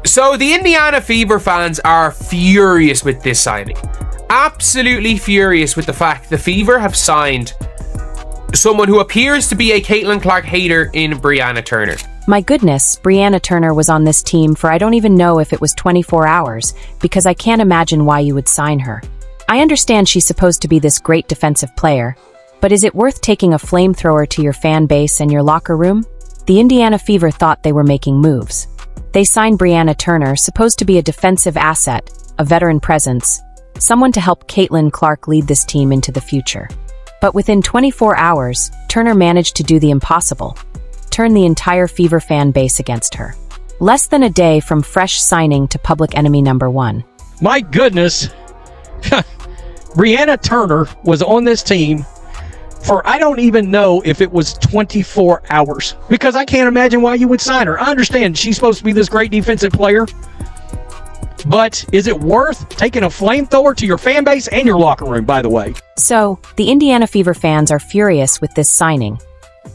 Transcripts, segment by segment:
So the Indiana Fever fans are furious with this signing. Absolutely furious with the fact the Fever have signed someone who appears to be a Caitlyn Clark hater in Brianna Turner. My goodness, Brianna Turner was on this team for I don't even know if it was 24 hours, because I can't imagine why you would sign her. I understand she's supposed to be this great defensive player, but is it worth taking a flamethrower to your fan base and your locker room? The Indiana Fever thought they were making moves. They signed Brianna Turner, supposed to be a defensive asset, a veteran presence, someone to help Caitlyn Clark lead this team into the future. But within 24 hours, Turner managed to do the impossible. Turn the entire Fever fan base against her. Less than a day from fresh signing to public enemy number one. My goodness. Brianna Turner was on this team for I don't even know if it was 24 hours. Because I can't imagine why you would sign her. I understand she's supposed to be this great defensive player. But is it worth taking a flamethrower to your fan base and your locker room, by the way? So, the Indiana Fever fans are furious with this signing.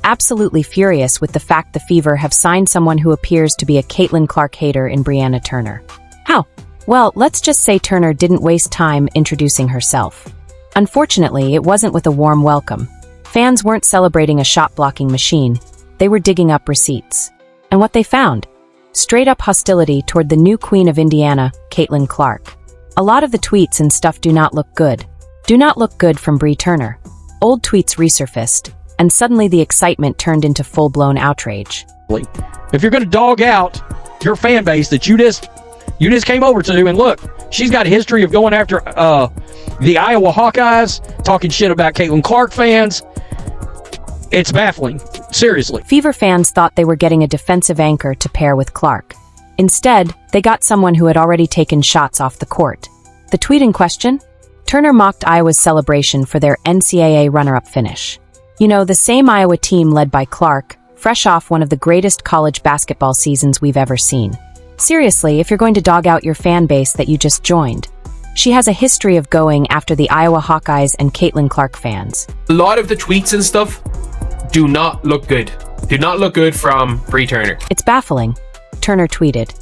Absolutely furious with the fact the Fever have signed someone who appears to be a Caitlyn Clark hater in Brianna Turner. How? Well, let's just say Turner didn't waste time introducing herself. Unfortunately, it wasn't with a warm welcome. Fans weren't celebrating a shot-blocking machine. They were digging up receipts. And what they found? Straight-up hostility toward the new queen of Indiana, Caitlyn Clark. A lot of the tweets and stuff do not look good. Do not look good from Bri Turner. Old tweets resurfaced, and suddenly the excitement turned into full-blown outrage. If you're going to dog out your fan base that you just came over to, and look, she's got a history of going after the Iowa Hawkeyes, talking shit about Caitlyn Clark fans. It's baffling. Seriously. Fever fans thought they were getting a defensive anchor to pair with Clark. Instead, they got someone who had already taken shots off the court. The tweet in question? Turner mocked Iowa's celebration for their NCAA runner-up finish. You know, the same Iowa team led by Clark, fresh off one of the greatest college basketball seasons we've ever seen. Seriously, if you're going to dog out your fan base that you just joined. She has a history of going after the Iowa Hawkeyes and Caitlyn Clark fans. A lot of the tweets and stuff do not look good. Do not look good from Bri Turner. It's baffling. Turner tweeted,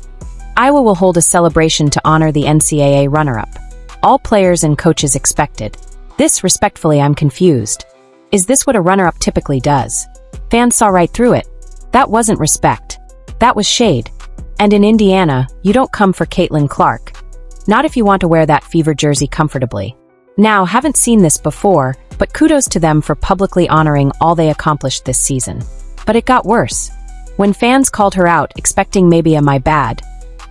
Iowa will hold a celebration to honor the NCAA runner-up. All players and coaches expected. This, respectfully, I'm confused. Is this what a runner-up typically does? Fans saw right through it. That wasn't respect. That was shade. And in Indiana, you don't come for Caitlyn Clark. Not if you want to wear that Fever jersey comfortably. Now, haven't seen this before, but kudos to them for publicly honoring all they accomplished this season. But it got worse. When fans called her out, expecting maybe a "my bad,"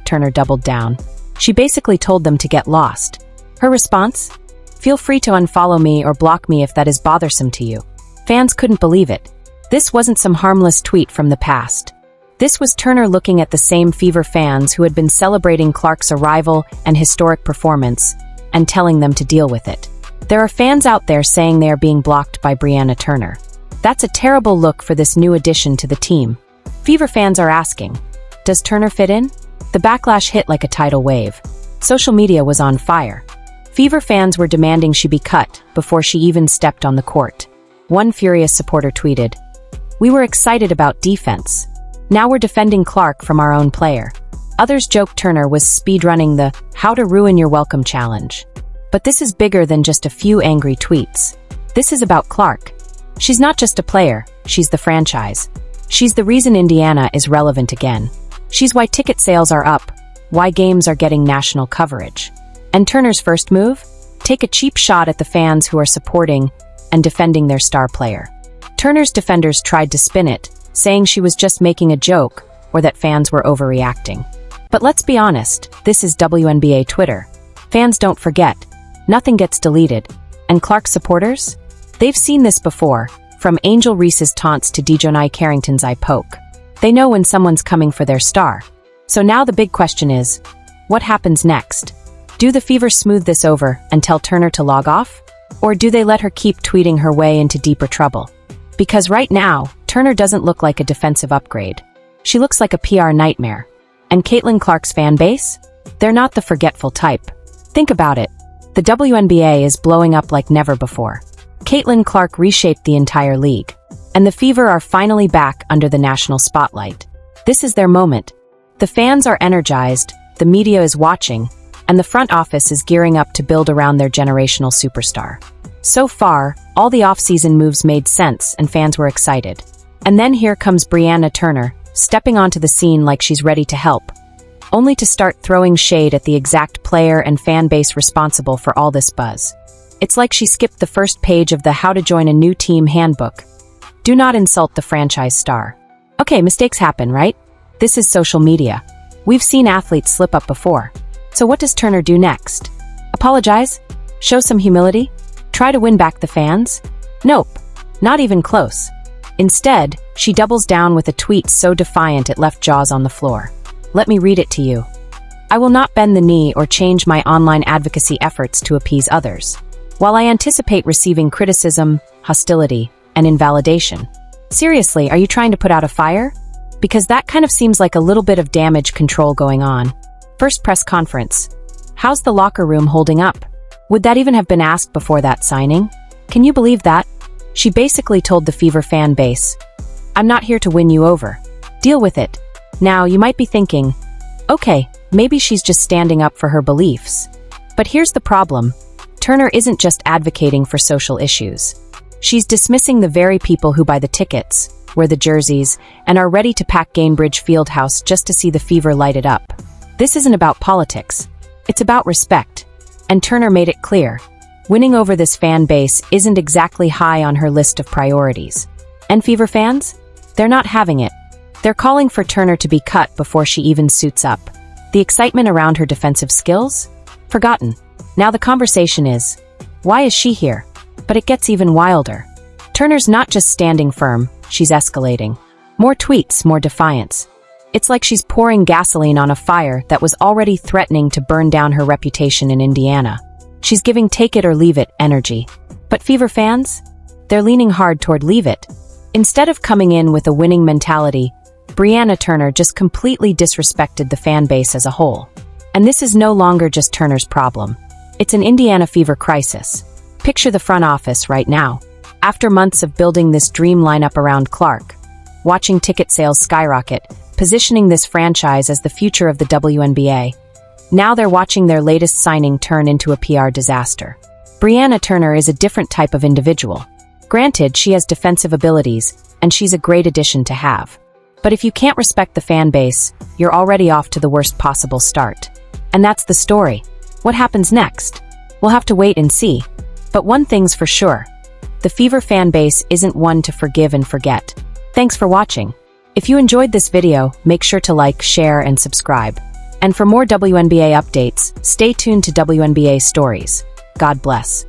Turner doubled down. She basically told them to get lost. Her response? Feel free to unfollow me or block me if that is bothersome to you. Fans couldn't believe it. This wasn't some harmless tweet from the past. This was Turner looking at the same Fever fans who had been celebrating Clark's arrival and historic performance, and telling them to deal with it. There are fans out there saying they are being blocked by Brianna Turner. That's a terrible look for this new addition to the team. Fever fans are asking, does Turner fit in? The backlash hit like a tidal wave. Social media was on fire. Fever fans were demanding she be cut before she even stepped on the court. One furious supporter tweeted, "We were excited about defense. Now we're defending Clark from our own player." Others joked Turner was speedrunning the "How to Ruin Your Welcome" challenge. But this is bigger than just a few angry tweets. This is about Clark. She's not just a player, she's the franchise. She's the reason Indiana is relevant again. She's why ticket sales are up, why games are getting national coverage. And Turner's first move? Take a cheap shot at the fans who are supporting and defending their star player. Turner's defenders tried to spin it, saying she was just making a joke or that fans were overreacting. But let's be honest, this is WNBA Twitter. Fans don't forget. Nothing gets deleted. And Clark supporters? They've seen this before, from Angel Reese's taunts to Dejounte Carrington's eye poke. They know when someone's coming for their star. So now the big question is, what happens next? Do the Fever smooth this over and tell Turner to log off? Or do they let her keep tweeting her way into deeper trouble? Because right now, Turner doesn't look like a defensive upgrade. She looks like a PR nightmare. And Caitlyn Clark's fan base? They're not the forgetful type. Think about it. The WNBA is blowing up like never before. Caitlyn Clark reshaped the entire league. And the Fever are finally back under the national spotlight. This is their moment. The fans are energized, the media is watching, and the front office is gearing up to build around their generational superstar. So far, all the offseason moves made sense and fans were excited. And then here comes Brianna Turner, stepping onto the scene like she's ready to help, only to start throwing shade at the exact player and fan base responsible for all this buzz. It's like she skipped the first page of the How to Join a New Team handbook. Do not insult the franchise star. Okay, mistakes happen, right? This is social media. We've seen athletes slip up before. So what does Turner do next? Apologize? Show some humility? Try to win back the fans? Nope, not even close. Instead, she doubles down with a tweet so defiant it left jaws on the floor. Let me read it to you. I will not bend the knee or change my online advocacy efforts to appease others. While I anticipate receiving criticism, hostility, and invalidation. Seriously, are you trying to put out a fire? Because that kind of seems like a little bit of damage control going on. First press conference. How's the locker room holding up? Would that even have been asked before that signing? Can you believe that? She basically told the Fever fan base, I'm not here to win you over. Deal with it. Now, you might be thinking, okay, maybe she's just standing up for her beliefs. But here's the problem. Turner isn't just advocating for social issues. She's dismissing the very people who buy the tickets, wear the jerseys, and are ready to pack Gainbridge Fieldhouse just to see the Fever lighted up. This isn't about politics. It's about respect. And Turner made it clear. Winning over this fan base isn't exactly high on her list of priorities. And Fever fans? They're not having it. They're calling for Turner to be cut before she even suits up. The excitement around her defensive skills? Forgotten. Now the conversation is, why is she here? But it gets even wilder. Turner's not just standing firm, she's escalating. More tweets, more defiance. It's like she's pouring gasoline on a fire that was already threatening to burn down her reputation in Indiana. She's giving take it or leave it energy. But Fever fans? They're leaning hard toward leave it. Instead of coming in with a winning mentality, Brianna Turner just completely disrespected the fan base as a whole. And this is no longer just Turner's problem. It's an Indiana Fever crisis. Picture the front office right now. After months of building this dream lineup around Clark, watching ticket sales skyrocket, positioning this franchise as the future of the WNBA, now they're watching their latest signing turn into a PR disaster. Brianna Turner is a different type of individual. Granted, she has defensive abilities, and she's a great addition to have. But if you can't respect the fan base, you're already off to the worst possible start. And that's the story. What happens next? We'll have to wait and see. But one thing's for sure. The Fever fan base isn't one to forgive and forget. Thanks for watching. If you enjoyed this video, make sure to like, share, and subscribe. And for more WNBA updates, stay tuned to WNBA Stories. God bless.